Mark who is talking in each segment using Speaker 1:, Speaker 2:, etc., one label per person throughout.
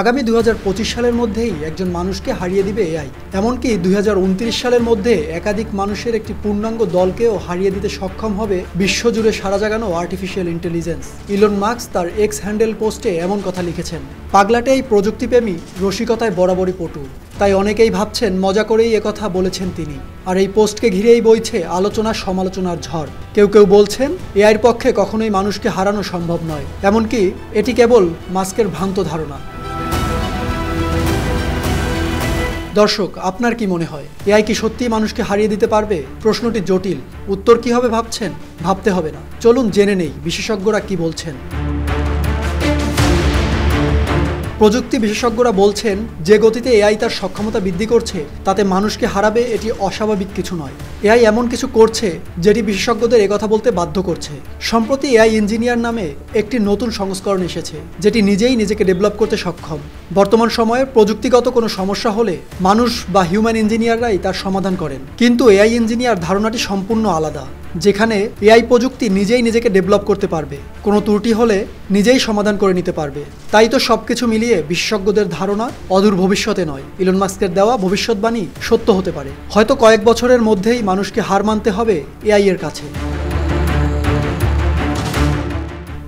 Speaker 1: আগামী 2025 সালের মধ্যেই একজন মানুষকে হারিয়ে দিবে এআই। এমনকি 2029 সালের মধ্যে একাধিক মানুষের একটি পূর্ণাঙ্গ দলকেও হারিয়ে দিতে সক্ষম হবে বিশ্বজুড়ে সারা জাগানো আর্টিফিশিয়াল ইন্টেলিজেন্স। ইলন মাস্ক তার এক্স হ্যান্ডেল পোস্টে এমন কথা লিখেছেন। পাগলাটে এই প্রযুক্তিপ্রেমী রসিকতায় বরাবরই পটু, তাই অনেকেই ভাবছেন মজা করেই একথা বলেছেন তিনি। আর এই পোস্টকে ঘিরেই বইছে আলোচনা সমালোচনার ঝড়। কেউ কেউ বলছেন এআইয়ের পক্ষে কখনোই মানুষকে হারানো সম্ভব নয়, এমনকি এটি কেবল মাস্কের ভ্রান্ত ধারণা। দর্শক, আপনার কি মনে হয় এআই কি সত্যিই মানুষকে হারিয়ে দিতে পারবে? প্রশ্নটি জটিল, উত্তর কি হবে ভাবছেন? ভাবতে হবে না, চলুন জেনে নেই বিশেষজ্ঞরা কি বলছেন। প্রযুক্তি বিশেষজ্ঞরা বলছেন যে গতিতে এআই তার সক্ষমতা বৃদ্ধি করছে তাতে মানুষকে হারাবে এটি অস্বাভাবিক কিছু নয়। এআই এমন কিছু করছে যেটি বিশেষজ্ঞদের একথা বলতে বাধ্য করছে। সম্প্রতি এআই ইঞ্জিনিয়ার নামে একটি নতুন সংস্করণ এসেছে যেটি নিজেই নিজেকে ডেভেলপ করতে সক্ষম। বর্তমান সময়ে প্রযুক্তিগত কোনো সমস্যা হলে মানুষ বা হিউম্যান ইঞ্জিনিয়াররাই তার সমাধান করেন, কিন্তু এআই ইঞ্জিনিয়ার ধারণাটি সম্পূর্ণ আলাদা, যেখানে এআই প্রযুক্তি নিজেই নিজেকে ডেভেলপ করতে পারবে, কোনো ত্রুটি হলে নিজেই সমাধান করে নিতে পারবে। তাই তো সবকিছু মিলিয়ে বিশেষজ্ঞদের ধারণা অদূর ভবিষ্যতে নয়, ইলন মাস্কের দেওয়া ভবিষ্যৎবাণী সত্য হতে পারে। হয়তো কয়েক বছরের মধ্যেই মানুষকে হার মানতে হবে এআই এর কাছে।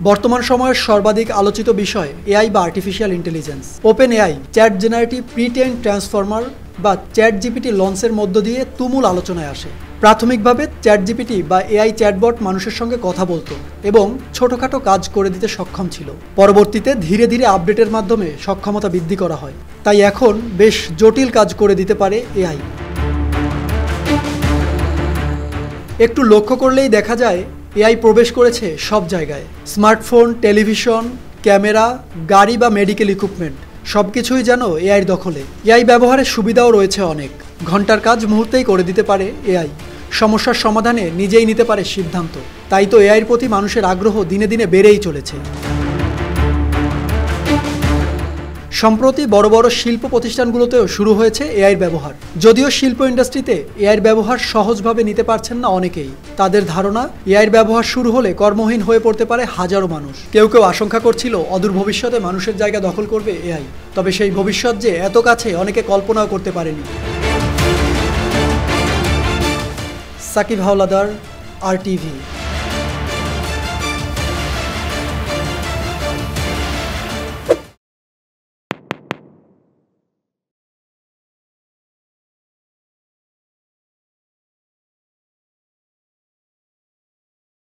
Speaker 1: বর্তমান সময়ের সর্বাধিক আলোচিত বিষয় এআই বা artificial intelligence. Open AI chat generative pre-trained transformer বা চ্যাট জিপিটি লঞ্চের মধ্য দিয়ে তুমুল আলোচনায় আসে। প্রাথমিকভাবে চ্যাট জিপিটি বা এআই চ্যাটবট মানুষের সঙ্গে কথা বলতো এবং ছোটখাটো কাজ করে দিতে সক্ষম ছিল। পরবর্তীতে ধীরে ধীরে আপডেটের মাধ্যমে সক্ষমতা বৃদ্ধি করা হয়, তাই এখন বেশ জটিল কাজ করে দিতে পারে এআই। একটু লক্ষ্য করলেই দেখা যায় এআই প্রবেশ করেছে সব জায়গায়। স্মার্টফোন, টেলিভিশন, ক্যামেরা, গাড়ি বা মেডিকেল ইকুইপমেন্ট সবকিছুই যেন এআইয়ের দখলে। এআই ব্যবহারের সুবিধাও রয়েছে অনেক। ঘন্টার কাজ মুহূর্তেই করে দিতে পারে এআই। সমস্যার সমাধানে নিজেই নিতে পারে সিদ্ধান্ত। তাই তো এআইয়ের প্রতি মানুষের আগ্রহ দিনে দিনে বেড়েই চলেছে। সম্প্রতি বড় বড় শিল্প প্রতিষ্ঠানগুলোতেও শুরু হয়েছে এআইয়ের ব্যবহার। যদিও শিল্প ইন্ডাস্ট্রিতে এআইয়ের ব্যবহার সহজভাবে নিতে পারছেন না অনেকেই। তাদের ধারণা এআইয়ের ব্যবহার শুরু হলে কর্মহীন হয়ে পড়তে পারে হাজারো মানুষ। কেউ কেউ আশঙ্কা করছিল অদূর ভবিষ্যতে মানুষের জায়গা দখল করবে এআই। তবে সেই ভবিষ্যৎ যে এত কাছে অনেকে কল্পনাও করতে পারেনি। সাকিব হাওলাদার, RTV।